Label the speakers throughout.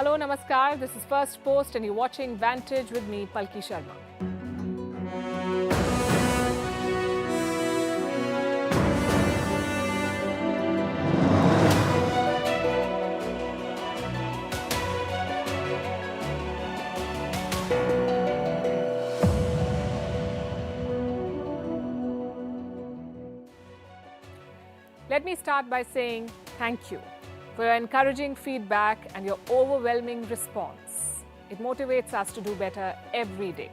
Speaker 1: Hello, Namaskar. This is Firstpost and you're watching Vantage with me, Palki Sharma. Let me start by saying thank you for your encouraging feedback and your overwhelming response. It motivates us to do better every day.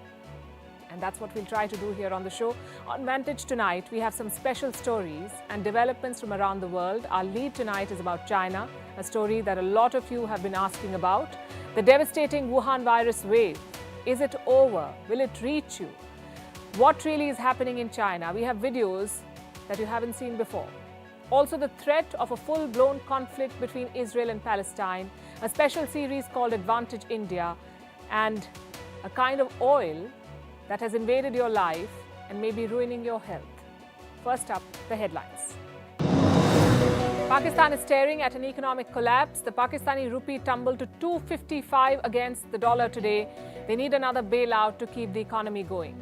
Speaker 1: And that's what we'll try to do here on the show. On Vantage tonight, we have some special stories and developments from around the world. Our lead tonight is about China, a story that a lot of you have been asking about. The devastating Wuhan virus wave. Is it over? Will it reach you? What really is happening in China? We have videos that you haven't seen before. Also, the threat of a full-blown conflict between Israel and Palestine, a special series called Vantage India, and a kind of oil that has invaded your life and may be ruining your health. First up, the headlines. Pakistan is staring at an economic collapse. The Pakistani rupee tumbled to 255 against the dollar today. They need another bailout to keep the economy going.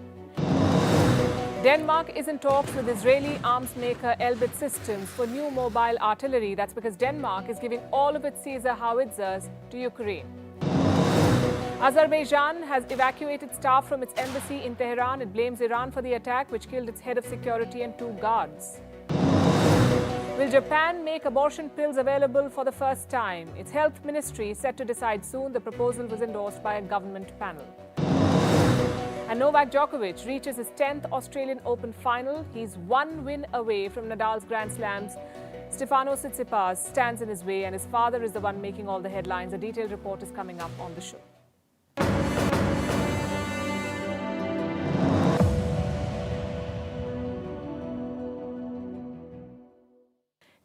Speaker 1: Denmark is in talks with Israeli arms maker Elbit Systems for new mobile artillery. That's because Denmark is giving all of its Caesar howitzers to Ukraine. Azerbaijan has evacuated staff from its embassy in Tehran. It blames Iran for the attack, which killed its head of security and 2 guards. Will Japan make abortion pills available for the first time? Its health ministry is set to decide soon. The proposal was endorsed by a government panel. And Novak Djokovic reaches his 10th Australian Open final. He's 1 win away from Nadal's Grand Slams. Stefanos Tsitsipas stands in his way, and his father is the one making all the headlines. A detailed report is coming up on the show.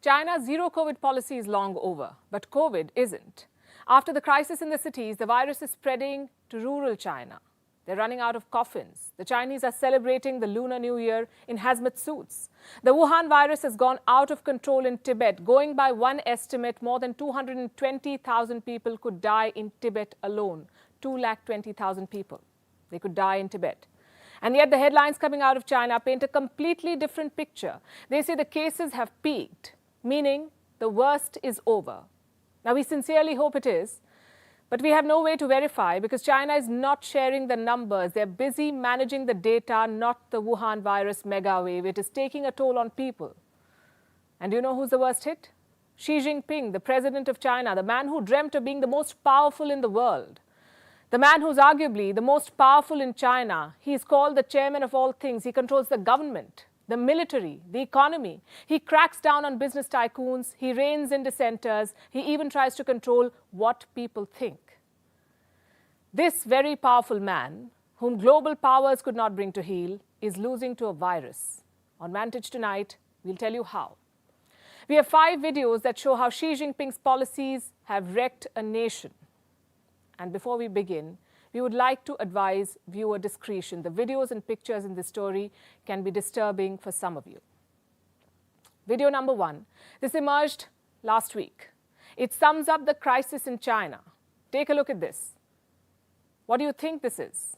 Speaker 1: China's zero-COVID policy is long over, but COVID isn't. After the crisis in the cities, the virus is spreading to rural China. They're running out of coffins. The Chinese are celebrating the Lunar New Year in hazmat suits. The Wuhan virus has gone out of control in Tibet. Going by one estimate, more than 220,000 people could die in Tibet alone. 220,000 people. They could die in Tibet. And yet the headlines coming out of China paint a completely different picture. They say the cases have peaked, meaning the worst is over. Now, we sincerely hope it is. But we have no way to verify because China is not sharing the numbers. They're busy managing the data, not the Wuhan virus megawave. It is taking a toll on people. And do you know who's the worst hit? Xi Jinping, the president of China, the man who dreamt of being the most powerful in the world. The man who's arguably the most powerful in China. He's called the chairman of all things. He controls the government, the military, the economy. He cracks down on business tycoons. He reins in dissenters. He even tries to control what people think. This very powerful man, whom global powers could not bring to heel, is losing to a virus. On Vantage tonight, we'll tell you how. We have 5 videos that show how Xi Jinping's policies have wrecked a nation. And before we begin, we would like to advise viewer discretion. The videos and pictures in this story can be disturbing for some of you. Video number 1. This emerged last week. It sums up the crisis in China. Take a look at this. What do you think this is?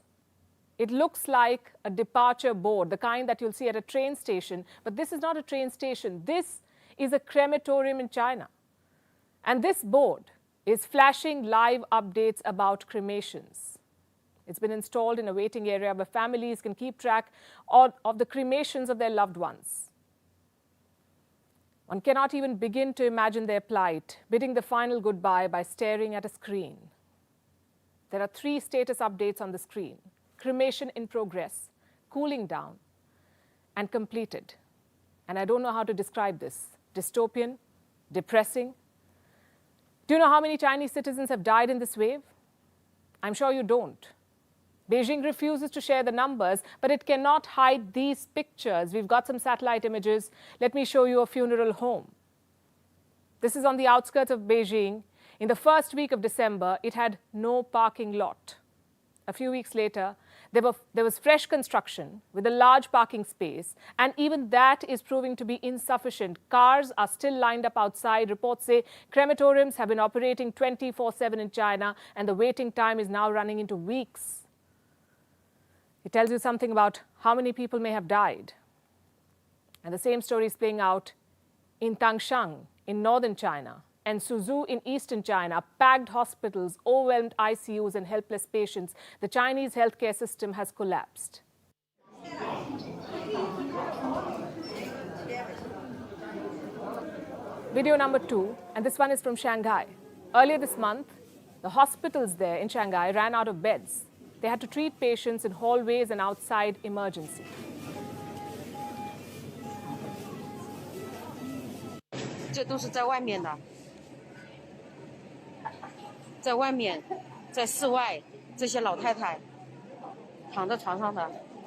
Speaker 1: It looks like a departure board, the kind that you'll see at a train station. But this is not a train station. This is a crematorium in China. And this board is flashing live updates about cremations. It's been installed in a waiting area where families can keep track of the cremations of their loved ones. One cannot even begin to imagine their plight, bidding the final goodbye by staring at a screen. There are 3 status updates on the screen: cremation in progress, cooling down, and completed. And I don't know how to describe this. Dystopian, depressing. Do you know how many Chinese citizens have died in this wave? I'm sure you don't. Beijing refuses to share the numbers, but it cannot hide these pictures. We've got some satellite images. Let me show you a funeral home. This is on the outskirts of Beijing. In the first week of December, it had no parking lot. A few weeks later, There was fresh construction with a large parking space, and even that is proving to be insufficient. Cars are still lined up outside. Reports say crematoriums have been operating 24/7 in China, and the waiting time is now running into weeks. It tells you something about how many people may have died. And the same story is playing out in Tangshan in northern China and Suzhou in eastern China. Packed hospitals, overwhelmed ICUs and helpless patients. The Chinese healthcare system has collapsed. Video number 2, and this one is from Shanghai. Earlier this month, the hospitals there in Shanghai ran out of beds. They had to treat patients in hallways and outside emergency.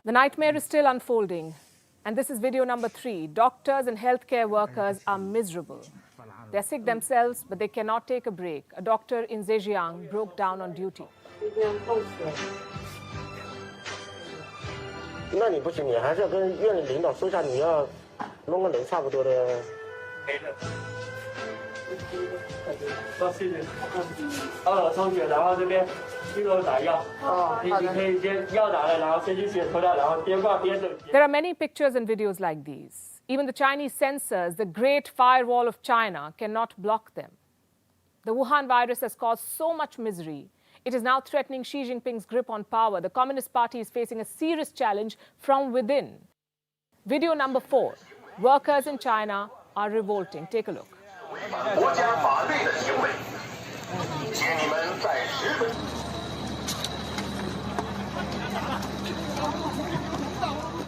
Speaker 1: The nightmare is still unfolding, and this is video number 3. Doctors and healthcare workers are miserable. They're sick themselves, but they cannot take a break. A doctor in Zhejiang broke down on duty.
Speaker 2: 那你不行，你还是要跟院里领导说一下，你要弄个人差不多的。谢谢。充血，然后这边1楼打药。你可以先药打了，然后先去血抽掉，然后边挂边走。
Speaker 1: There are many pictures and videos like these. Even the Chinese censors, the great firewall of China, cannot block them. The Wuhan virus has caused so much misery. It is now threatening Xi Jinping's grip on power. The Communist Party is facing a serious challenge from within. Video number 4. Workers in China are revolting. Take a look.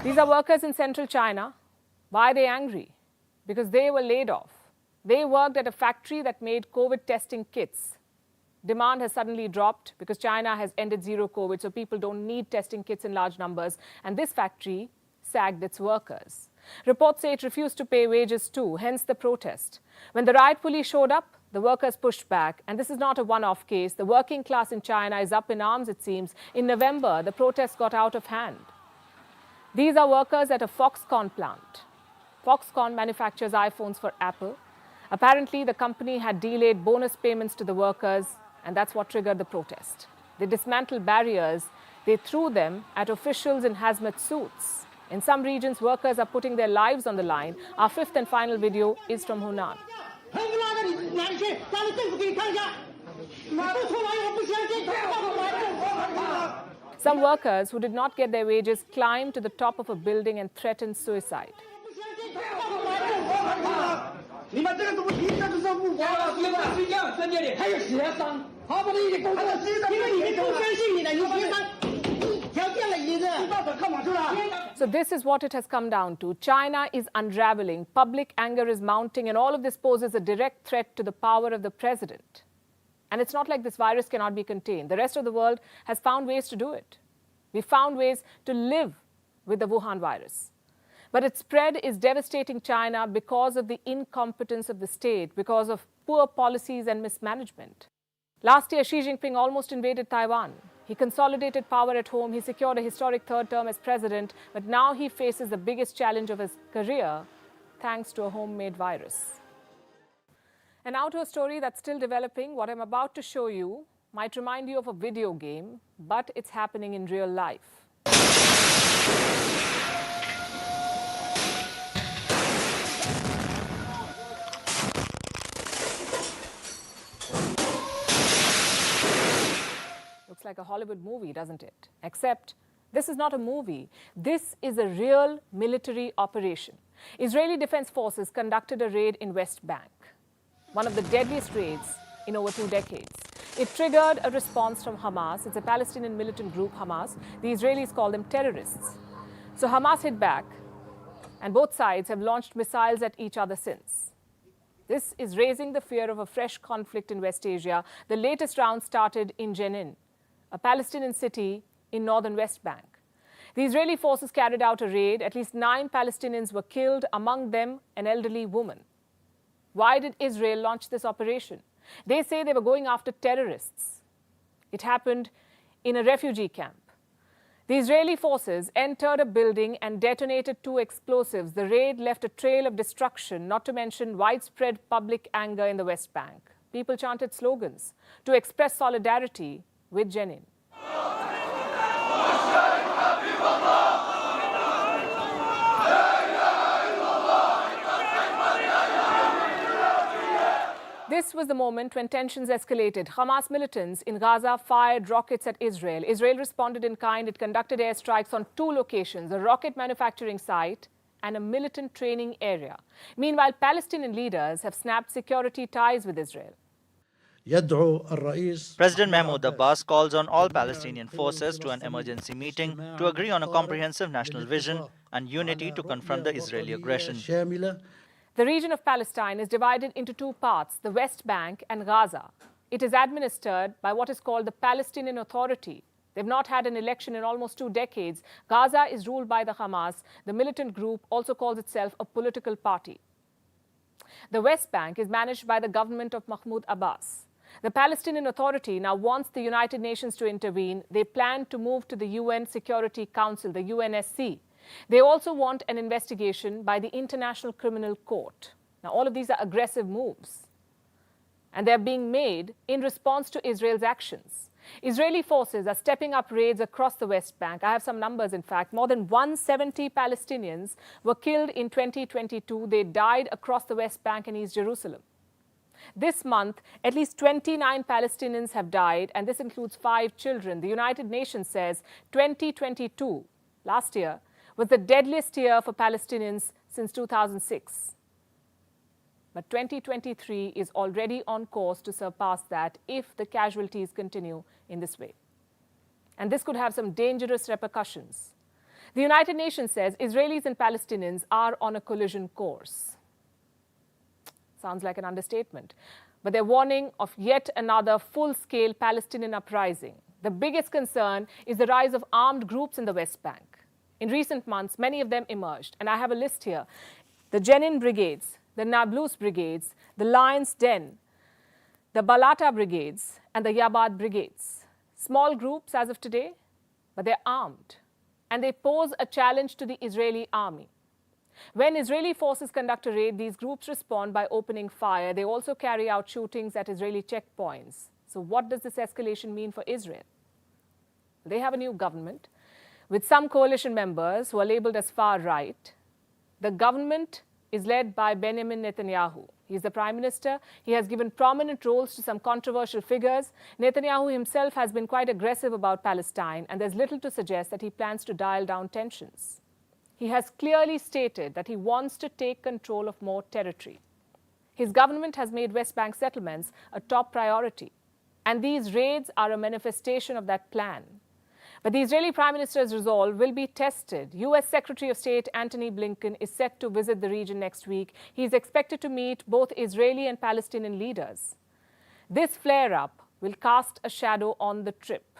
Speaker 1: These are workers in central China. Why are they angry? Because they were laid off. They worked at a factory that made COVID testing kits. Demand has suddenly dropped because China has ended zero COVID, so people don't need testing kits in large numbers. And this factory sacked its workers. Reports say it refused to pay wages too, hence the protest. When the riot police showed up, the workers pushed back. And this is not a one-off case. The working class in China is up in arms, it seems. In November, the protests got out of hand. These are workers at a Foxconn plant. Foxconn manufactures iPhones for Apple. Apparently, the company had delayed bonus payments to the workers, and that's what triggered the protest. They dismantled barriers. They threw them at officials in hazmat suits. In some regions, workers are putting their lives on the line. Our 5th and final video is from Hunan. Some workers who did not get their wages climbed to the top of a building and threatened suicide. So this is what it has come down to. China is unraveling. Public anger is mounting, and all of this poses a direct threat to the power of the president. And it's not like this virus cannot be contained. The rest of the world has found ways to do it. We found ways to live with the Wuhan virus. But its spread is devastating China because of the incompetence of the state, because of poor policies and mismanagement. Last year, Xi Jinping almost invaded Taiwan. He consolidated power at home. He secured a historic third term as president. But now he faces the biggest challenge of his career, thanks to a homemade virus. And now to a story that's still developing. What I'm about to show you might remind you of a video game, but it's happening in real life. Looks like a Hollywood movie, doesn't it? Except this is not a movie. This is a real military operation. Israeli Defense Forces conducted a raid in West Bank, one of the deadliest raids in over 2 decades. It triggered a response from Hamas. It's a Palestinian militant group, Hamas. The Israelis call them terrorists. So Hamas hit back, and both sides have launched missiles at each other since. This is raising the fear of a fresh conflict in West Asia. The latest round started in Jenin, a Palestinian city in northern West Bank. The Israeli forces carried out a raid. At least 9 Palestinians were killed, among them an elderly woman. Why did Israel launch this operation? They say they were going after terrorists. It happened in a refugee camp. The Israeli forces entered a building and detonated 2 explosives. The raid left a trail of destruction, not to mention widespread public anger in the West Bank. People chanted slogans to express solidarity with Jenin. This was the moment when tensions escalated. Hamas militants in Gaza fired rockets at Israel. Israel responded in kind. It conducted airstrikes on 2 locations, a rocket manufacturing site and a militant training area. Meanwhile, Palestinian leaders have snapped security ties with Israel.
Speaker 3: President Mahmoud Abbas calls on all Palestinian forces to an emergency meeting to agree on a comprehensive national vision and unity to confront the Israeli aggression.
Speaker 1: The region of Palestine is divided into 2 parts, the West Bank and Gaza. It is administered by what is called the Palestinian Authority. They've not had an election in almost 2 decades. Gaza is ruled by the Hamas. The militant group also calls itself a political party. The West Bank is managed by the government of Mahmoud Abbas. The Palestinian Authority now wants the United Nations to intervene. They plan to move to the UN Security Council, the UNSC. They also want an investigation by the International Criminal Court. Now, all of these are aggressive moves, and they're being made in response to Israel's actions. Israeli forces are stepping up raids across the West Bank. I have some numbers, in fact. More than 170 Palestinians were killed in 2022. They died across the West Bank and East Jerusalem. This month, at least 29 Palestinians have died, and this includes 5 children. The United Nations says 2022, last year, was the deadliest year for Palestinians since 2006. But 2023 is already on course to surpass that if the casualties continue in this way. And this could have some dangerous repercussions. The United Nations says Israelis and Palestinians are on a collision course. Sounds like an understatement. But they're warning of yet another full-scale Palestinian uprising. The biggest concern is the rise of armed groups in the West Bank. In recent months, many of them emerged, and I have a list here. The Jenin brigades, the Nablus brigades, the Lion's Den, the Balata brigades, and the Yabad brigades. Small groups as of today, but they're armed, and they pose a challenge to the Israeli army. When Israeli forces conduct a raid, these groups respond by opening fire. They also carry out shootings at Israeli checkpoints. So what does this escalation mean for Israel? They have a new government with some coalition members who are labeled as far right. The government is led by Benjamin Netanyahu. He's the prime minister. He has given prominent roles to some controversial figures. Netanyahu himself has been quite aggressive about Palestine, and there's little to suggest that he plans to dial down tensions. He has clearly stated that he wants to take control of more territory. His government has made West Bank settlements a top priority, and these raids are a manifestation of that plan. But the Israeli Prime Minister's resolve will be tested. U.S. Secretary of State Antony Blinken is set to visit the region next week. He is expected to meet both Israeli and Palestinian leaders. This flare-up will cast a shadow on the trip.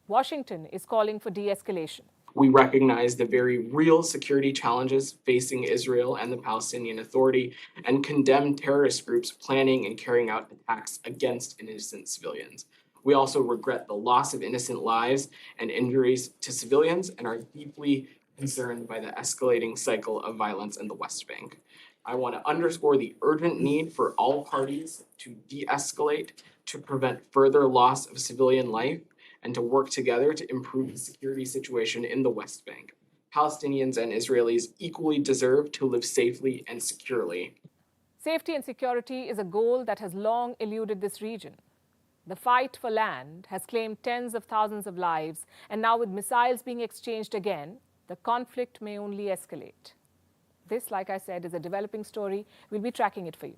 Speaker 1: Washington is calling for de-escalation.
Speaker 4: We recognize the very real security challenges facing Israel and the Palestinian Authority and condemn terrorist groups planning and carrying out attacks against innocent civilians. We also regret the loss of innocent lives and injuries to civilians and are deeply concerned by the escalating cycle of violence in the West Bank. I want to underscore the urgent need for all parties to de-escalate, to prevent further loss of civilian life, and to work together to improve the security situation in the West Bank. Palestinians and Israelis equally deserve to live safely and securely.
Speaker 1: Safety and security is a goal that has long eluded this region. The fight for land has claimed tens of thousands of lives, and now with missiles being exchanged again, the conflict may only escalate. This, like I said, is a developing story. We'll be tracking it for you.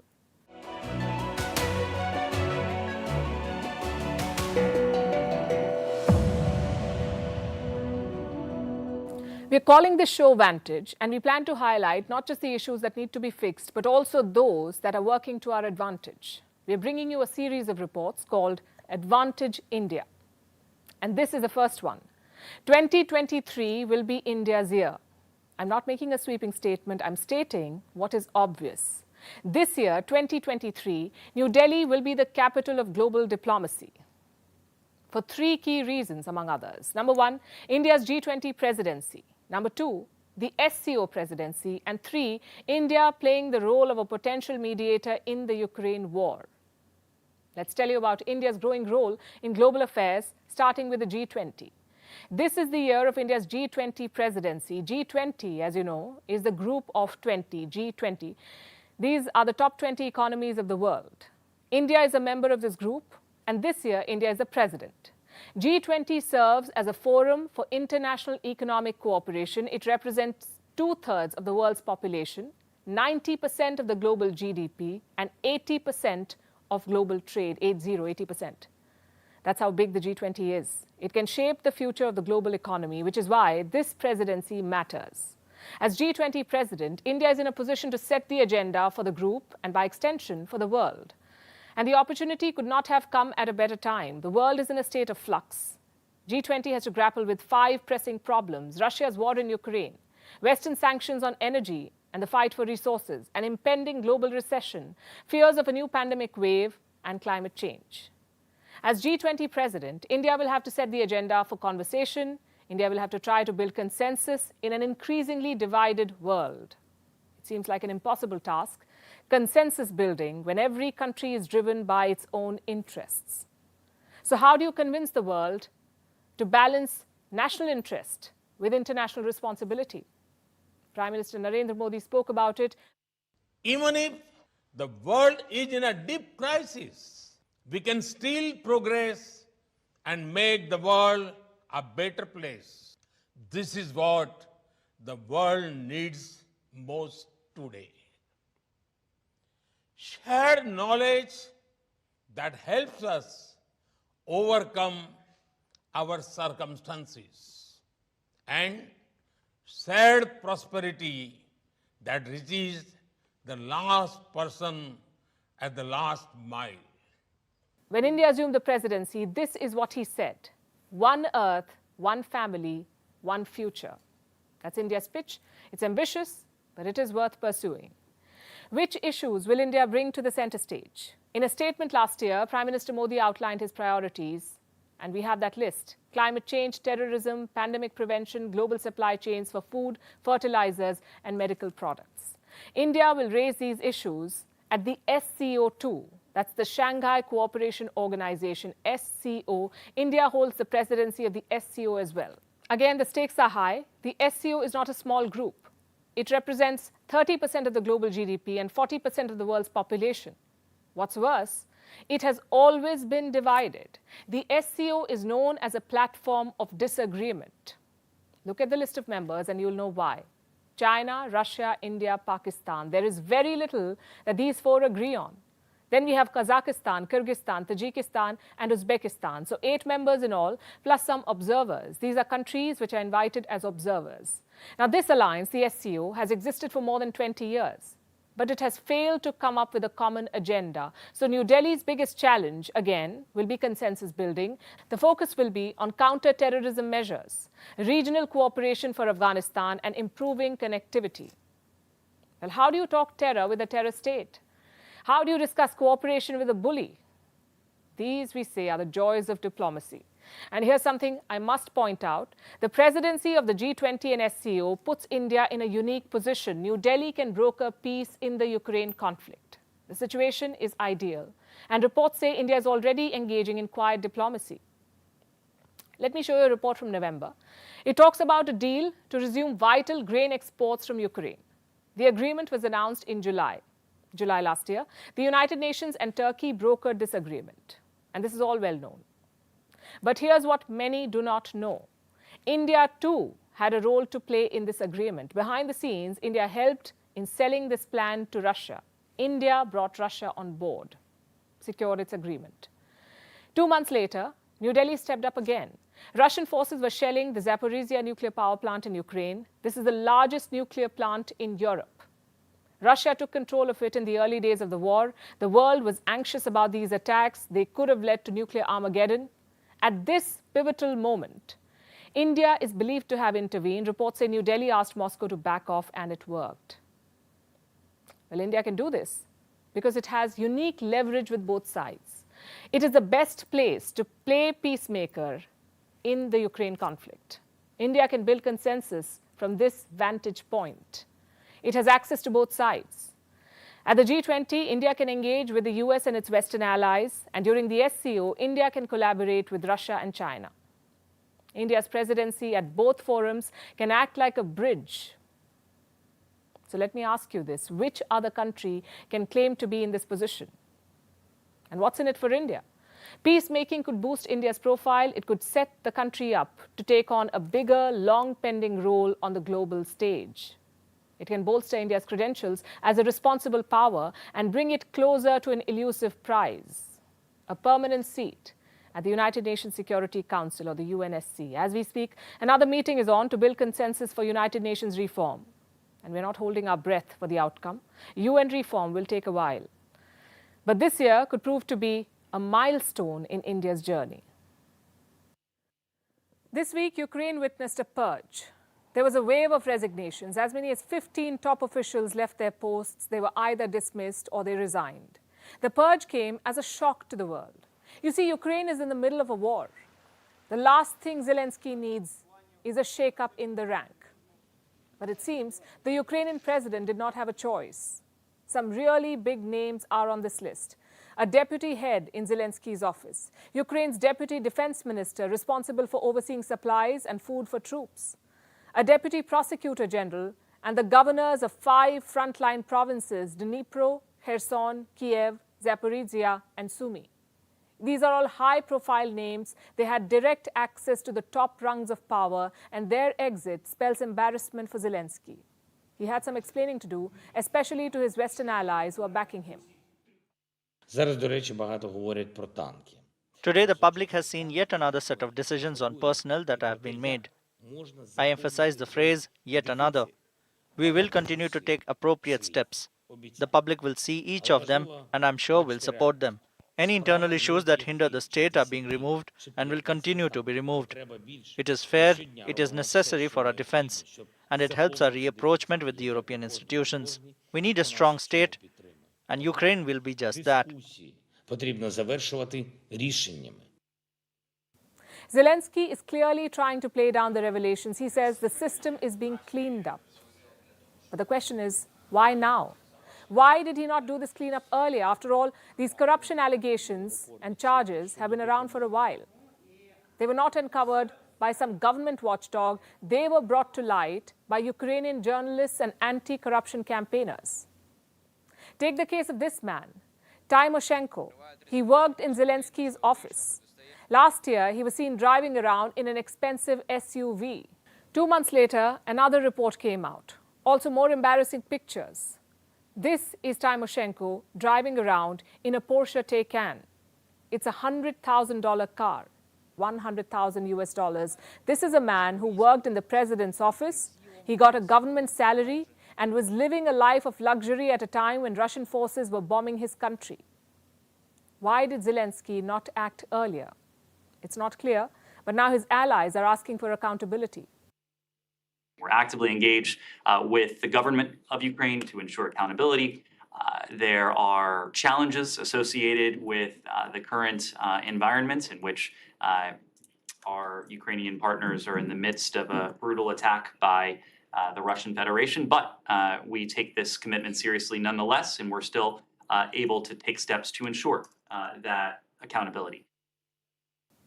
Speaker 1: We're calling this show Vantage, and we plan to highlight not just the issues that need to be fixed, but also those that are working to our advantage. We're bringing you a series of reports called Advantage India. And this is the first one. 2023 will be India's year. I'm not making a sweeping statement, I'm stating what is obvious. This year, 2023, New Delhi will be the capital of global diplomacy. for three key reasons, among others. Number one, India's G20 presidency. Number two, the SCO presidency. And three, India playing the role of a potential mediator in the Ukraine war. Let's tell you about India's growing role in global affairs, starting with the G20. This is the year of India's G20 presidency. G20, as you know, is the group of 20, G20. These are the top 20 economies of the world. India is a member of this group, and this year India is the president. G20 serves as a forum for international economic cooperation. It represents 2/3 of the world's population, 90% of the global GDP, and 80% of global trade, 80%. That's how big the G20 is. It can shape the future of the global economy, which is why this presidency matters. As G20 president, India is in a position to set the agenda for the group and, by extension, for the world. And the opportunity could not have come at a better time. The world is in a state of flux. G20 has to grapple with 5 pressing problems: Russia's war in Ukraine, Western sanctions on energy and the fight for resources, an impending global recession, fears of a new pandemic wave, and climate change. As G20 president, India will have to set the agenda for conversation. India will have to try to build consensus in an increasingly divided world. It seems like an impossible task, consensus building, when every country is driven by its own interests. So how do you convince the world to balance national interest with international responsibility? Prime Minister Narendra Modi spoke about it.
Speaker 5: Even if the world is in a deep crisis, we can still progress and make the world a better place. This is what the world needs most today. Shared knowledge that helps us overcome our circumstances, and shared prosperity that reaches the last person at the last mile.
Speaker 1: When India assumed the presidency, this is what he said: one earth, one family, one future. That's India's pitch. It's ambitious, but it is worth pursuing. Which issues will India bring to the center stage? In a statement last year, Prime Minister Modi outlined his priorities, and we have that list: climate change, terrorism, pandemic prevention, global supply chains for food, fertilizers, and medical products. India will raise these issues at the SCO2. That's the Shanghai Cooperation Organization, SCO. India holds the presidency of the SCO as well. Again, the stakes are high. The SCO is not a small group. It represents 30% of the global GDP and 40% of the world's population. What's worse, it has always been divided. The SCO is known as a platform of disagreement. Look at the list of members and you'll know why. China, Russia, India, Pakistan. There is very little that these 4 agree on. Then we have Kazakhstan, Kyrgyzstan, Tajikistan, and Uzbekistan. So 8 members in all, plus some observers. These are countries which are invited as observers. Now, this alliance, the SCO, has existed for more than 20 years. But it has failed to come up with a common agenda. So New Delhi's biggest challenge, again, will be consensus building. The focus will be on counter-terrorism measures, regional cooperation for Afghanistan, and improving connectivity. Well, how do you talk terror with a terror state? How do you discuss cooperation with a bully? These, we say, are the joys of diplomacy. And here's something I must point out. The presidency of the G20 and SCO puts India in a unique position. New Delhi can broker peace in the Ukraine conflict. The situation is ideal. And reports say India is already engaging in quiet diplomacy. Let me show you a report from November. It talks about a deal to resume vital grain exports from Ukraine. The agreement was announced in July last year. The United Nations and Turkey brokered this agreement. And this is all well known. But here's what many do not know. India, too, had a role to play in this agreement. Behind the scenes, India helped in selling this plan to Russia. India brought Russia on board, secured its agreement. 2 months later, New Delhi stepped up again. Russian forces were shelling the Zaporizhia nuclear power plant in Ukraine. This is the largest nuclear plant in Europe. Russia took control of it in the early days of the war. The world was anxious about these attacks. They could have led to nuclear Armageddon. At this pivotal moment, India is believed to have intervened. Reports say New Delhi asked Moscow to back off, and it worked. Well, India can do this because it has unique leverage with both sides. It is the best place to play peacemaker in the Ukraine conflict. India can build consensus from this vantage point. It has access to both sides. At the G20, India can engage with the US and its Western allies, and during the SCO, India can collaborate with Russia and China. India's presidency at both forums can act like a bridge. So let me ask you this: which other country can claim to be in this position? And what's in it for India? Peacemaking could boost India's profile. It could set the country up to take on a bigger, long-pending role on the global stage. It can bolster India's credentials as a responsible power and bring it closer to an elusive prize, a permanent seat at the United Nations Security Council, or the UNSC. As we speak, another meeting is on to build consensus for United Nations reform. And we're not holding our breath for the outcome. UN reform will take a while. But this year could prove to be a milestone in India's journey. This week, Ukraine witnessed a purge. There was a wave of resignations. As many as 15 top officials left their posts. They were either dismissed or they resigned. The purge came as a shock to the world. You see, Ukraine is in the middle of a war. The last thing Zelensky needs is a shake-up in the rank. But it seems the Ukrainian president did not have a choice. Some really big names are on this list. A deputy head in Zelensky's office, Ukraine's deputy defense minister responsible for overseeing supplies and food for troops, a deputy prosecutor general, and the governors of 5 frontline provinces: Dnipro, Kherson, Kiev, Zaporizhia, and Sumy. These are all high-profile names. They had direct access to the top rungs of power, and their exit spells embarrassment for Zelensky. He had some explaining to do, especially to his Western allies who are backing him.
Speaker 6: Зараз, до речі, багато говорять про танки.
Speaker 3: Today, the public has seen yet another set of decisions on personnel that have been made. I emphasize the phrase, yet another. We will continue to take appropriate steps. The public will see each of them, and I'm sure will support them. Any internal issues that hinder the state are being removed and will continue to be removed. It is fair, it is necessary for our defense, and it helps our reapproachment with the European institutions. We need a strong state, and Ukraine will be just that.
Speaker 6: Потрібно завершувати рішеннями.
Speaker 1: Zelensky is clearly trying to play down the revelations. He says the system is being cleaned up. But the question is, why now? Why did he not do this cleanup earlier? After all, these corruption allegations and charges have been around for a while. They were not uncovered by some government watchdog. They were brought to light by Ukrainian journalists and anti-corruption campaigners. Take the case of this man, Tymoshenko. He worked in Zelensky's office. Last year, he was seen driving around in an expensive SUV. 2 months later, another report came out. Also more embarrassing pictures. This is Tymoshenko driving around in a Porsche Taycan. It's a $100,000 car, 100,000 US dollars. This is a man who worked in the president's office. He got a government salary and was living a life of luxury at a time when Russian forces were bombing his country. Why did Zelensky not act earlier? It's not clear, but now his allies are asking for accountability.
Speaker 7: We're actively engaged with the government of Ukraine to ensure accountability. There are challenges associated with the current environment in which our Ukrainian partners are in the midst of a brutal attack by the Russian Federation. But we take this commitment seriously nonetheless, and we're still able to take steps to ensure that accountability.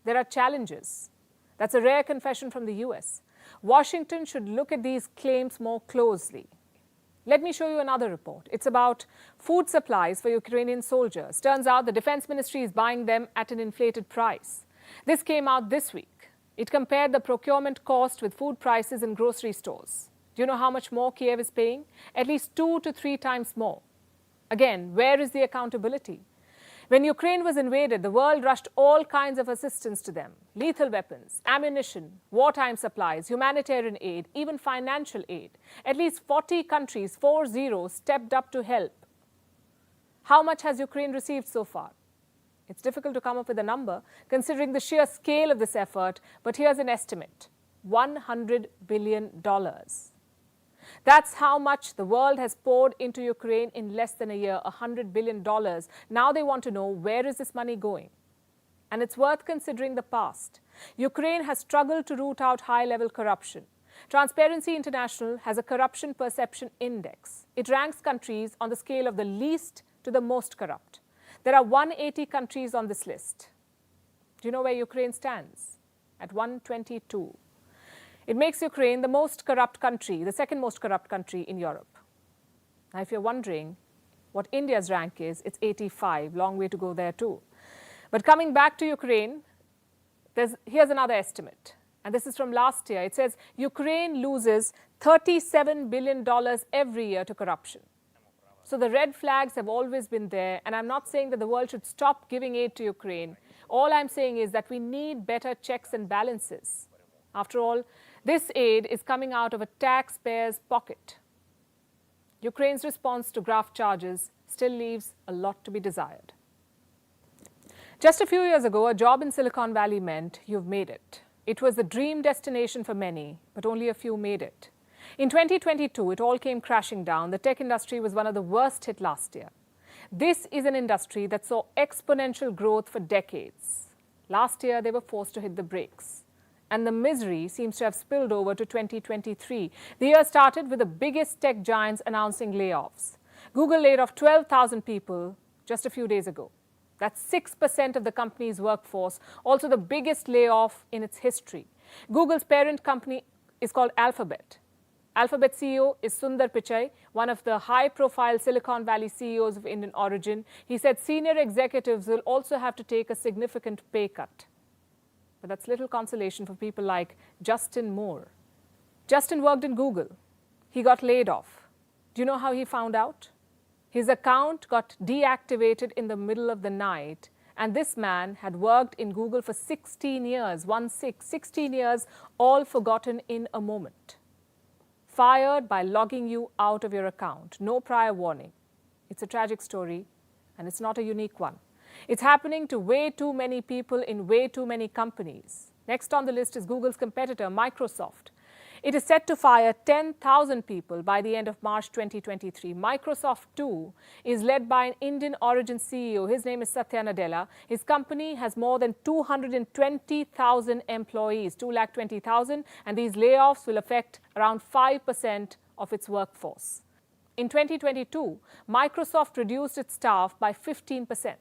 Speaker 1: There are challenges. That's a rare confession from the US. Washington should look at these claims more closely. Let me show you another report. It's about food supplies for Ukrainian soldiers. Turns out the Defense Ministry is buying them at an inflated price. This came out this week. It compared the procurement cost with food prices in grocery stores. Do you know how much more Kiev is paying? At least 2 to 3 times more. Again, where is the accountability? When Ukraine was invaded, the world rushed all kinds of assistance to them: lethal weapons, ammunition, wartime supplies, humanitarian aid, even financial aid. At least 40 countries, 40, stepped up to help. How much has Ukraine received so far? It's difficult to come up with a number, considering the sheer scale of this effort, but here's an estimate: $100 billion. That's how much the world has poured into Ukraine in less than a year, $100 billion. Now they want to know, where is this money going? And it's worth considering the past. Ukraine has struggled to root out high-level corruption. Transparency International has a corruption perception index. It ranks countries on the scale of the least to the most corrupt. There are 180 countries on this list. Do you know where Ukraine stands? At 122. It makes Ukraine the most corrupt country, the second most corrupt country in Europe. Now, if you're wondering what India's rank is, it's 85. Long way to go there too. But coming back to Ukraine, here's another estimate. And this is from last year. It says Ukraine loses $37 billion every year to corruption. So the red flags have always been there. And I'm not saying that the world should stop giving aid to Ukraine. All I'm saying is that we need better checks and balances. After all, this aid is coming out of a taxpayer's pocket. Ukraine's response to graft charges still leaves a lot to be desired. Just a few years ago, a job in Silicon Valley meant you've made it. It was the dream destination for many, but only a few made it. In 2022, it all came crashing down. The tech industry was one of the worst hit last year. This is an industry that saw exponential growth for decades. Last year, they were forced to hit the brakes. And the misery seems to have spilled over to 2023. The year started with the biggest tech giants announcing layoffs. Google laid off 12,000 people just a few days ago. That's 6% of the company's workforce, also the biggest layoff in its history. Google's parent company is called Alphabet. Alphabet CEO is Sundar Pichai, one of the high-profile Silicon Valley CEOs of Indian origin. He said senior executives will also have to take a significant pay cut. But that's little consolation for people like Justin Moore. Justin worked in Google. He got laid off. Do you know how he found out? His account got deactivated in the middle of the night, and this man had worked in Google for 16 years, 16 years, all forgotten in a moment. Fired by logging you out of your account, no prior warning. It's a tragic story, and it's not a unique one. It's happening to way too many people in way too many companies. Next on the list is Google's competitor, Microsoft. It is set to fire 10,000 people by the end of March 2023. Microsoft, too, is led by an Indian origin CEO. His name is Satya Nadella. His company has more than 220,000 employees, 220,000, and these layoffs will affect around 5% of its workforce. In 2022, Microsoft reduced its staff by 15%.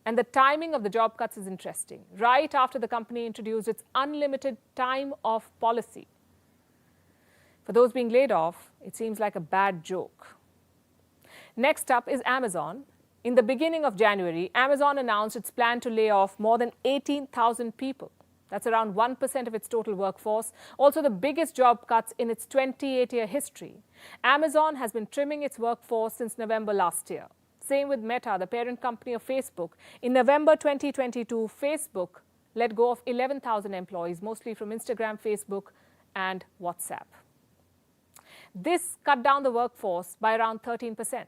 Speaker 1: And the timing of the job cuts is interesting. Right after the company introduced its unlimited time off policy. For those being laid off, it seems like a bad joke. Next up is Amazon. In the beginning of January, Amazon announced its plan to lay off more than 18,000 people. That's around 1% of its total workforce, also the biggest job cuts in its 28-year history. Amazon has been trimming its workforce since November last year. Same with Meta, the parent company of Facebook. In November 2022, Facebook let go of 11,000 employees, mostly from Instagram, Facebook, and WhatsApp. This cut down the workforce by around 13%.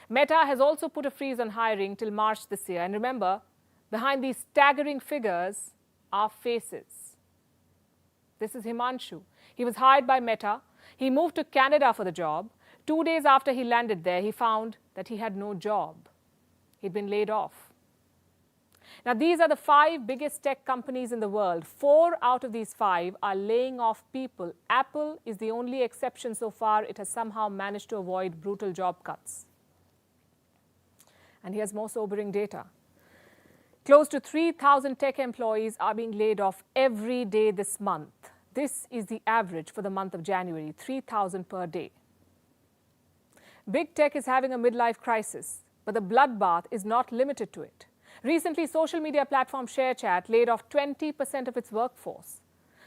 Speaker 1: Meta has also put a freeze on hiring till March this year. And remember, behind these staggering figures are faces. This is Himanshu. He was hired by Meta. He moved to Canada for the job. 2 days after he landed there, he found that he had no job. He'd been laid off. Now, these are the 5 biggest tech companies in the world. 4 out of these 5 are laying off people. Apple is the only exception so far. It has somehow managed to avoid brutal job cuts. And here's more sobering data. Close to 3,000 tech employees are being laid off every day this month. This is the average for the month of January, 3,000 per day. Big tech is having a midlife crisis, but the bloodbath is not limited to it. Recently, social media platform ShareChat laid off 20% of its workforce.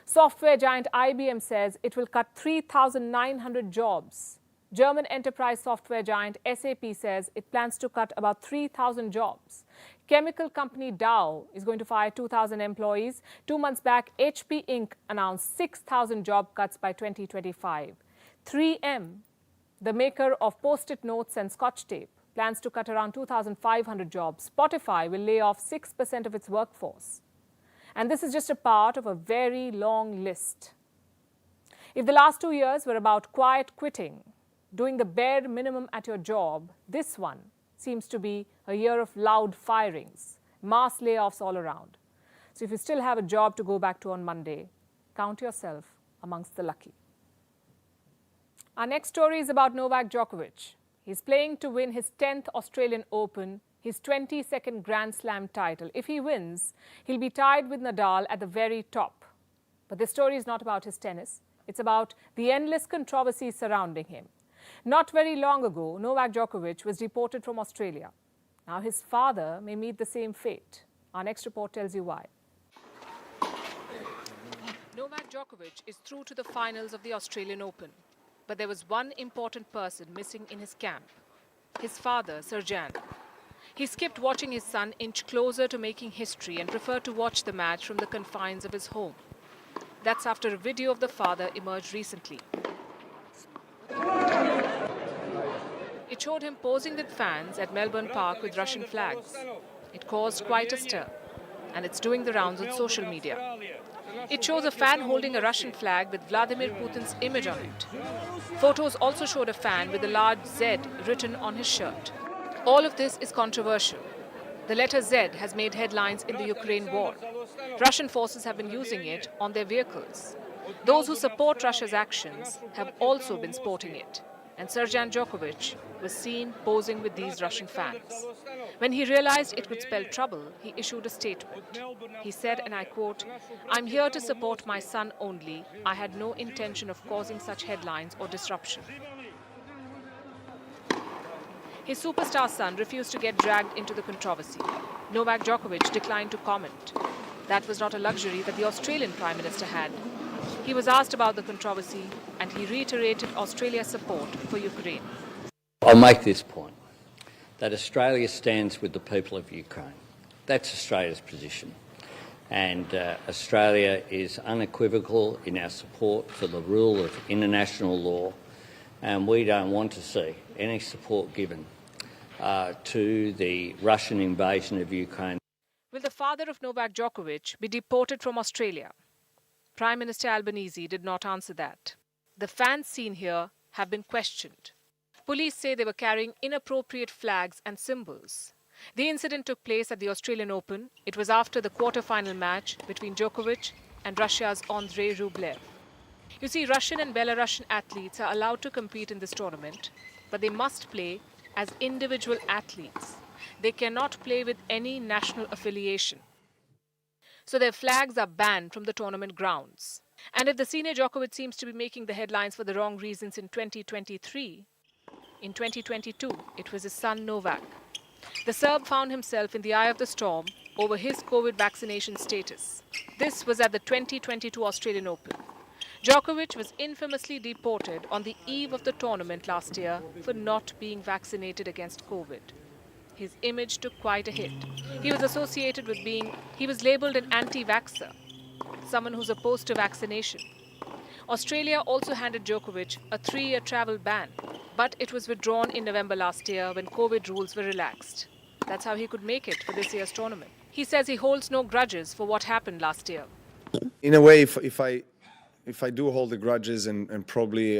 Speaker 1: Software giant IBM says it will cut 3,900 jobs. German enterprise software giant SAP says it plans to cut about 3,000 jobs. Chemical company Dow is going to fire 2,000 employees. 2 months back, HP Inc. announced 6,000 job cuts by 2025. 3M, the maker of Post-it notes and Scotch tape, plans to cut around 2,500 jobs. Spotify will lay off 6% of its workforce. And this is just a part of a very long list. If the last 2 years were about quiet quitting, doing the bare minimum at your job, this one seems to be a year of loud firings, mass layoffs all around. So if you still have a job to go back to on Monday, count yourself amongst the lucky. Our next story is about Novak Djokovic. He's playing to win his 10th Australian Open, his 22nd Grand Slam title. If he wins, he'll be tied with Nadal at the very top. But this story is not about his tennis. It's about the endless controversies surrounding him. Not very long ago, Novak Djokovic was deported from Australia. Now his father may meet the same fate. Our next report tells you why. Novak Djokovic is through to the finals of the Australian Open. But there was one important person missing in his camp, his father, Serjan. He skipped watching his son inch closer to making history and preferred to watch the match from the confines of his home. That's after a video of the father emerged recently. It showed him posing with fans at Melbourne Park with Russian flags. It caused quite a stir, and it's doing the rounds on social media. It shows a fan holding a Russian flag with Vladimir Putin's image on it. Photos also showed a fan with a large Z written on his shirt. All of this is controversial. The letter Z has made headlines in the Ukraine war. Russian forces have been using it on their vehicles. Those who support Russia's actions have also been sporting it. And Serjan Djokovic was seen posing with these Russian fans. When he realized it could spell trouble, he issued a statement. He said, and I quote, "I'm here to support my son only. I had no intention of causing such headlines or disruption." His superstar son refused to get dragged into the controversy. Novak Djokovic declined to comment. That was not a luxury that the Australian Prime Minister had. He was asked about the controversy, and he reiterated Australia's support for Ukraine.
Speaker 8: I'll make this point, that Australia stands with the people of Ukraine. That's Australia's position. And Australia is unequivocal in our support for the rule of international law, and we don't want to see any support given to the Russian invasion of Ukraine.
Speaker 1: Will the father of Novak Djokovic be deported from Australia? Prime Minister Albanese did not answer that. The fans seen here have been questioned. Police say they were carrying inappropriate flags and symbols. The incident took place at the Australian Open. It was after the quarter-final match between Djokovic and Russia's Andrei Rublev. You see, Russian and Belarusian athletes are allowed to compete in this tournament, but they must play as individual athletes. They cannot play with any national affiliation. So their flags are banned from the tournament grounds. And if the senior Djokovic seems to be making the headlines for the wrong reasons in 2023, in 2022, it was his son Novak. The Serb found himself in the eye of the storm over his COVID vaccination status. This was at the 2022 Australian Open. Djokovic was infamously deported on the eve of the tournament last year for not being vaccinated against COVID. His image took quite a hit. He was associated with he was labelled an anti-vaxxer, someone who's opposed to vaccination. Australia also handed Djokovic a 3-year travel ban, but it was withdrawn in November last year when COVID rules were relaxed. That's how he could make it for this year's tournament. He says he holds no grudges for what happened last year.
Speaker 9: In a way, if I do hold the grudges and probably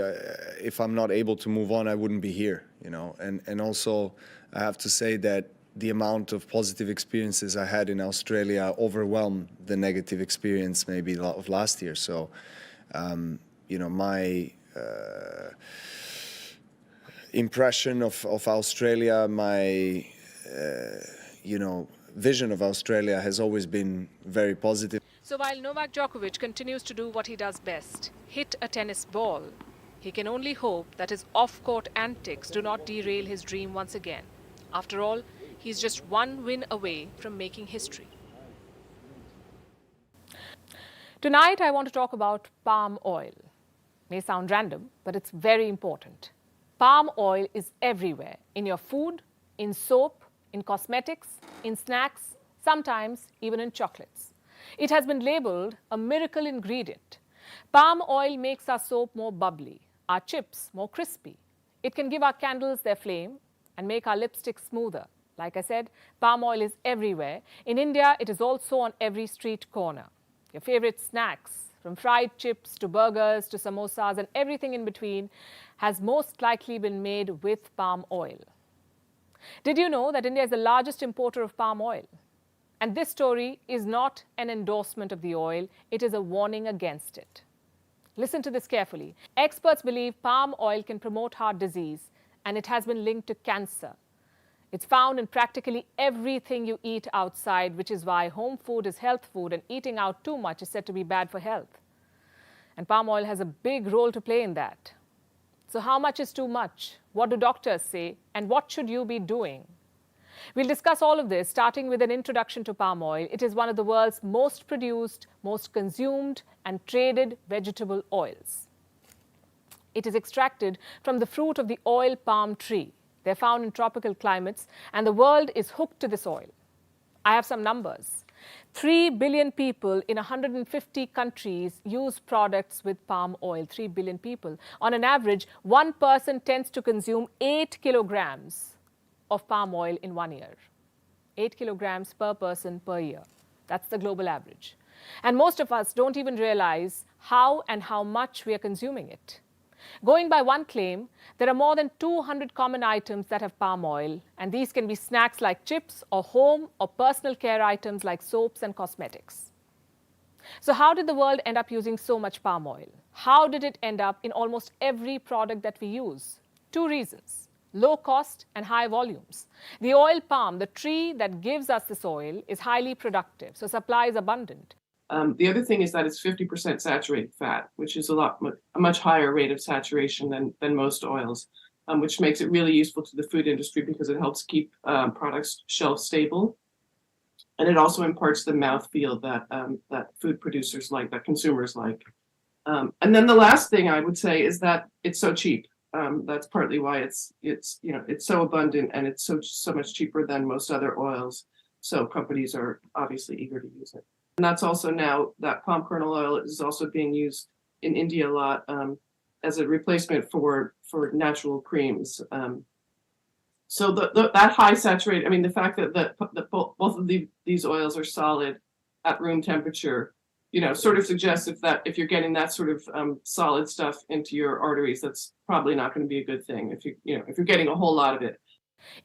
Speaker 9: if I'm not able to move on, I wouldn't be here, you know. And also, I have to say that the amount of positive experiences I had in Australia overwhelmed the negative experience maybe of last year. So, you know, my impression of Australia, my, you know, vision of Australia has always been very positive.
Speaker 1: So while Novak Djokovic continues to do what he does best, hit a tennis ball, he can only hope that his off-court antics do not derail his dream once again. After all, he's just one win away from making history. Tonight, I want to talk about palm oil. May sound random, but it's very important. Palm oil is everywhere, in your food, in soap, in cosmetics, in snacks, sometimes even in chocolates. It has been labeled a miracle ingredient. Palm oil makes our soap more bubbly, our chips more crispy. It can give our candles their flame and make our lipstick smoother. Like I said, palm oil is everywhere. In India, it is also on every street corner. Your favorite snacks, from fried chips to burgers to samosas and everything in between, has most likely been made with palm oil. Did you know that India is the largest importer of palm oil? And this story is not an endorsement of the oil, it is a warning against it. Listen to this carefully. Experts believe palm oil can promote heart disease, and it has been linked to cancer. It's found in practically everything you eat outside, which is why home food is health food and eating out too much is said to be bad for health. And palm oil has a big role to play in that. So how much is too much? What do doctors say? And what should you be doing? We'll discuss all of this, starting with an introduction to palm oil. It is one of the world's most produced, most consumed, and traded vegetable oils. It is extracted from the fruit of the oil palm tree. They're found in tropical climates, and the world is hooked to this oil. I have some numbers. 3 billion people in 150 countries use products with palm oil. 3 billion people. On an average, one person tends to consume 8 kilograms of palm oil in 1 year. 8 kilograms per person per year. That's the global average. And most of us don't even realize how and how much we are consuming it. Going by one claim, there are more than 200 common items that have palm oil, and these can be snacks like chips or home or personal care items like soaps and cosmetics. So how did the world end up using so much palm oil? How did it end up in almost every product that we use? 2 reasons: low cost and high volumes. The oil palm, the tree that gives us this oil, is highly productive, so supply is abundant.
Speaker 10: The other thing is that it's 50% saturated fat, which is a much higher rate of saturation than most oils, which makes it really useful to the food industry because it helps keep products shelf stable. And it also imparts the mouthfeel that food producers like, that consumers like. And then the last thing I would say is that it's so cheap. That's partly why it's so abundant, and it's so much cheaper than most other oils. So companies are obviously eager to use it. And that's also now that palm kernel oil is also being used in India a lot as a replacement for natural creams. So that high saturated, I mean, the fact that both of these oils are solid at room temperature, sort of suggests if you're getting that sort of solid stuff into your arteries, that's probably not going to be a good thing if you're getting a whole lot of it.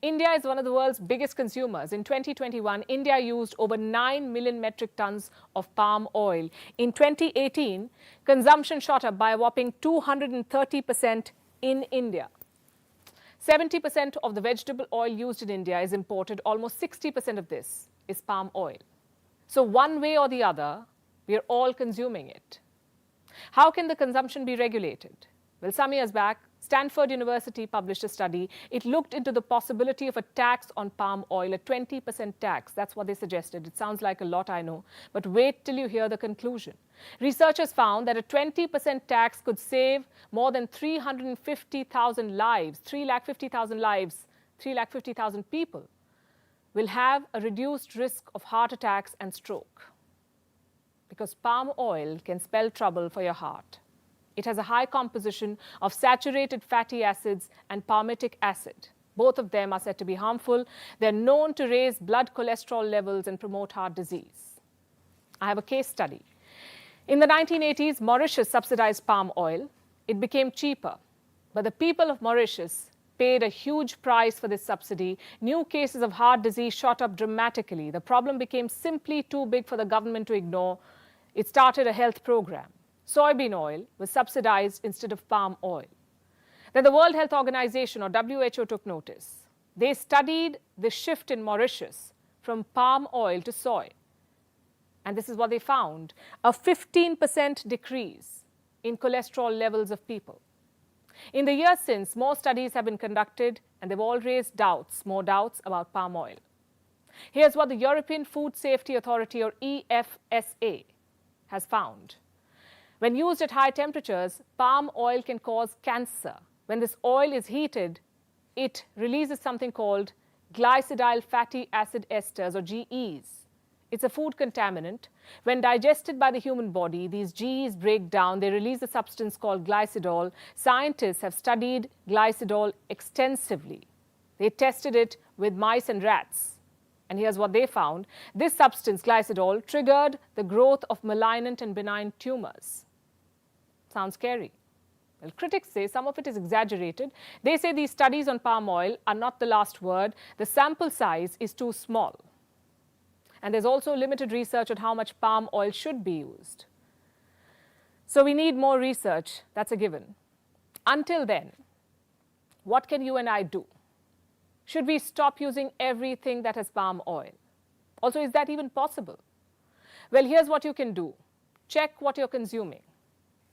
Speaker 1: India is one of the world's biggest consumers. In 2021, India used over 9 million metric tons of palm oil. In 2018, consumption shot up by a whopping 230% in India. 70% of the vegetable oil used in India is imported. Almost 60% of this is palm oil. So one way or the other, we are all consuming it. How can the consumption be regulated? Well, some years back, Stanford University published a study. It looked into the possibility of a tax on palm oil, a 20% tax. That's what they suggested. It sounds like a lot, I know, but wait till you hear the conclusion. Researchers found that a 20% tax could save more than 350,000 lives, 350,000 lives, 350,000 people will have a reduced risk of heart attacks and stroke. Because palm oil can spell trouble for your heart. It has a high composition of saturated fatty acids and palmitic acid. Both of them are said to be harmful. They're known to raise blood cholesterol levels and promote heart disease. I have a case study. In the 1980s, Mauritius subsidized palm oil. It became cheaper. But the people of Mauritius paid a huge price for this subsidy. New cases of heart disease shot up dramatically. The problem became simply too big for the government to ignore. It started a health program. Soybean oil was subsidized instead of palm oil. Then the World Health Organization, or WHO, took notice. They studied the shift in Mauritius from palm oil to soy. And this is what they found: a 15% decrease in cholesterol levels of people. In the years since, more studies have been conducted, and they've all raised more doubts about palm oil. Here's what the European Food Safety Authority, or EFSA, has found. When used at high temperatures, palm oil can cause cancer. When this oil is heated, it releases something called glycidyl fatty acid esters, or GEs. It's a food contaminant. When digested by the human body, these GEs break down. They release a substance called glycidol. Scientists have studied glycidol extensively. They tested it with mice and rats. And here's what they found. This substance, glycidol, triggered the growth of malignant and benign tumors. Sounds scary. Well, critics say some of it is exaggerated. They say these studies on palm oil are not the last word. The sample size is too small. And there's also limited research on how much palm oil should be used. So we need more research. That's a given. Until then, what can you and I do? Should we stop using everything that has palm oil? Also, is that even possible? Well, here's what you can do. Check what you're consuming.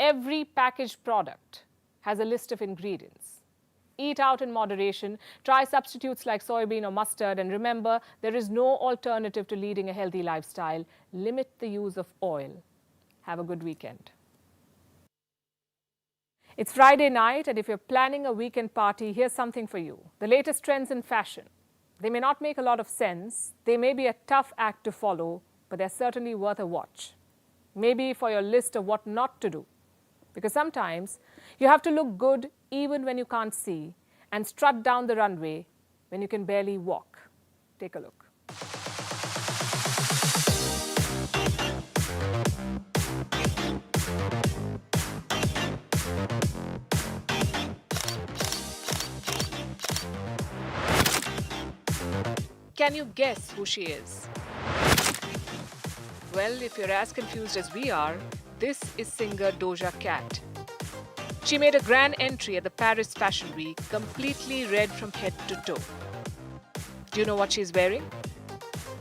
Speaker 1: Every packaged product has a list of ingredients. Eat out in moderation. Try substitutes like soybean or mustard. And remember, there is no alternative to leading a healthy lifestyle. Limit the use of oil. Have a good weekend. It's Friday night, and if you're planning a weekend party, here's something for you. The latest trends in fashion. They may not make a lot of sense. They may be a tough act to follow, but they're certainly worth a watch. Maybe for your list of what not to do. Because sometimes you have to look good even when you can't see and strut down the runway when you can barely walk. Take a look. Can you guess who she is? Well, if you're as confused as we are, this is singer Doja Cat. She made a grand entry at the Paris Fashion Week, completely red from head to toe. Do you know what she's wearing?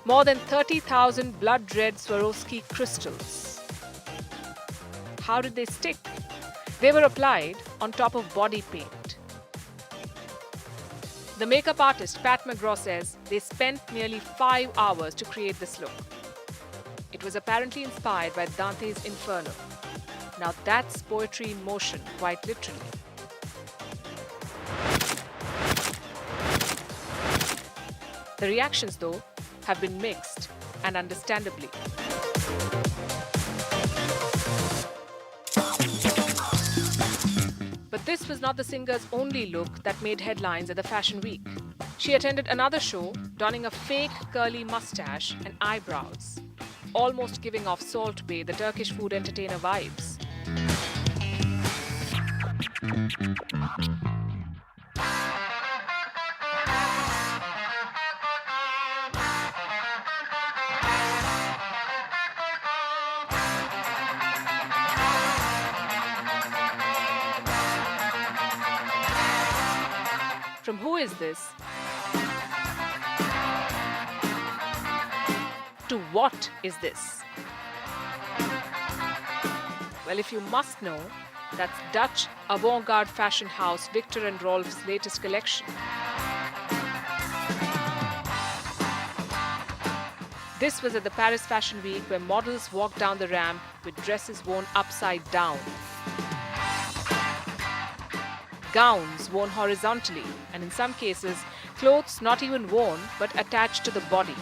Speaker 1: More than 30,000 blood red Swarovski crystals. How did they stick? They were applied on top of body paint. The makeup artist Pat McGraw says they spent nearly 5 hours to create this look. It was apparently inspired by Dante's Inferno. Now that's poetry in motion, quite literally. The reactions, though, have been mixed, and understandably. But this was not the singer's only look that made headlines at the Fashion Week. She attended another show, donning a fake curly mustache and eyebrows, almost giving off Salt Bae, the Turkish food entertainer vibes. From who is this to what is this? Well, if you must know, that's Dutch avant-garde fashion house Victor and Rolf's latest collection. This was at the Paris Fashion Week, where models walked down the ramp with dresses worn upside down. Gowns worn horizontally, and in some cases, clothes not even worn but attached to the body.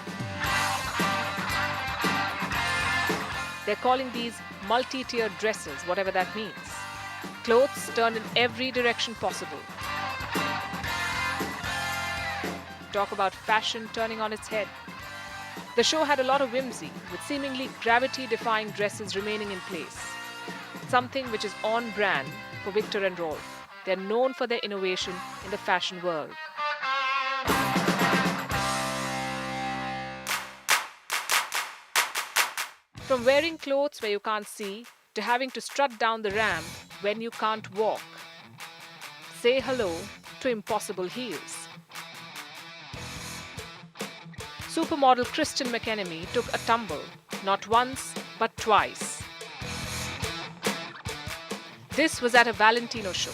Speaker 1: They're calling these multi-tiered dresses, whatever that means. Clothes turned in every direction possible. Talk about fashion turning on its head. The show had a lot of whimsy, with seemingly gravity-defying dresses remaining in place. Something which is on brand for Victor and Rolf. They're known for their innovation in the fashion world. From wearing clothes where you can't see to having to strut down the ramp when you can't walk. Say hello to impossible heels. Supermodel Kristen McEnemy took a tumble, not once, but twice. This was at a Valentino show.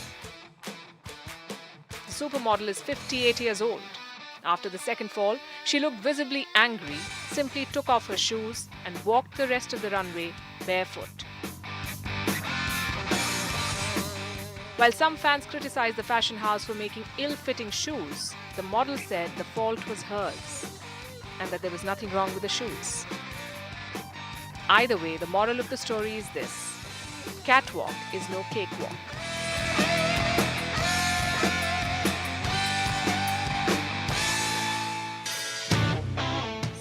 Speaker 1: The supermodel is 58 years old. After the second fall, she looked visibly angry, simply took off her shoes and walked the rest of the runway barefoot. While some fans criticized the fashion house for making ill-fitting shoes, the model said the fault was hers and that there was nothing wrong with the shoes. Either way, the moral of the story is this: catwalk is no cakewalk.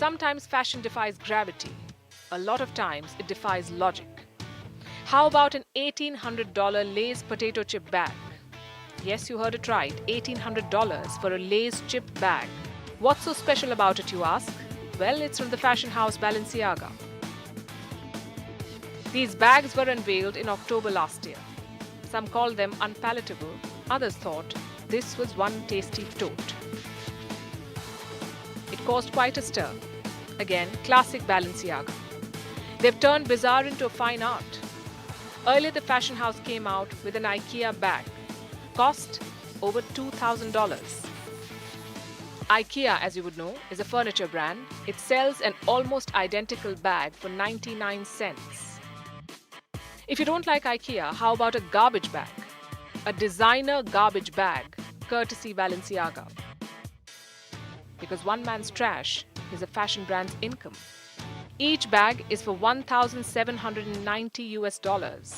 Speaker 1: Sometimes fashion defies gravity. A lot of times it defies logic. How about an $1,800 Lay's potato chip bag? Yes, you heard it right, $1,800 for a Lay's chip bag. What's so special about it, you ask? Well, it's from the fashion house Balenciaga. These bags were unveiled in October last year. Some called them unpalatable, others thought this was one tasty tote. It caused quite a stir. Again, classic Balenciaga. They've turned bizarre into a fine art. Earlier, the fashion house came out with an IKEA bag. Cost over $2,000. IKEA, as you would know, is a furniture brand. It sells an almost identical bag for 99 cents. If you don't like IKEA, how about a garbage bag? A designer garbage bag, courtesy Balenciaga. Because one man's trash is a fashion brand's income. Each bag is for $1,790.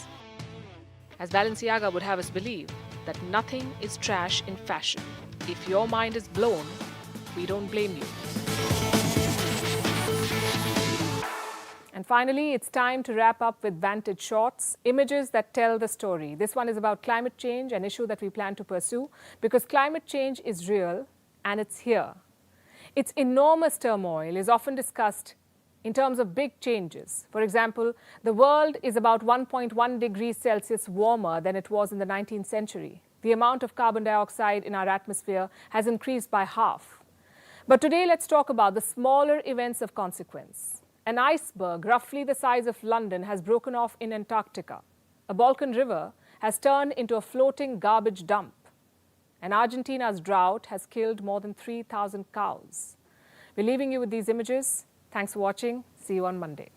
Speaker 1: As Balenciaga would have us believe that nothing is trash in fashion. If your mind is blown, we don't blame you. And finally, it's time to wrap up with Vantage Shorts, images that tell the story. This one is about climate change, an issue that we plan to pursue because climate change is real and it's here. Its enormous turmoil is often discussed in terms of big changes. For example, the world is about 1.1 degrees Celsius warmer than it was in the 19th century. The amount of carbon dioxide in our atmosphere has increased by half. But today, let's talk about the smaller events of consequence. An iceberg roughly the size of London has broken off in Antarctica. A Balkan river has turned into a floating garbage dump. And Argentina's drought has killed more than 3,000 cows. We're leaving you with these images. Thanks for watching. See you on Monday.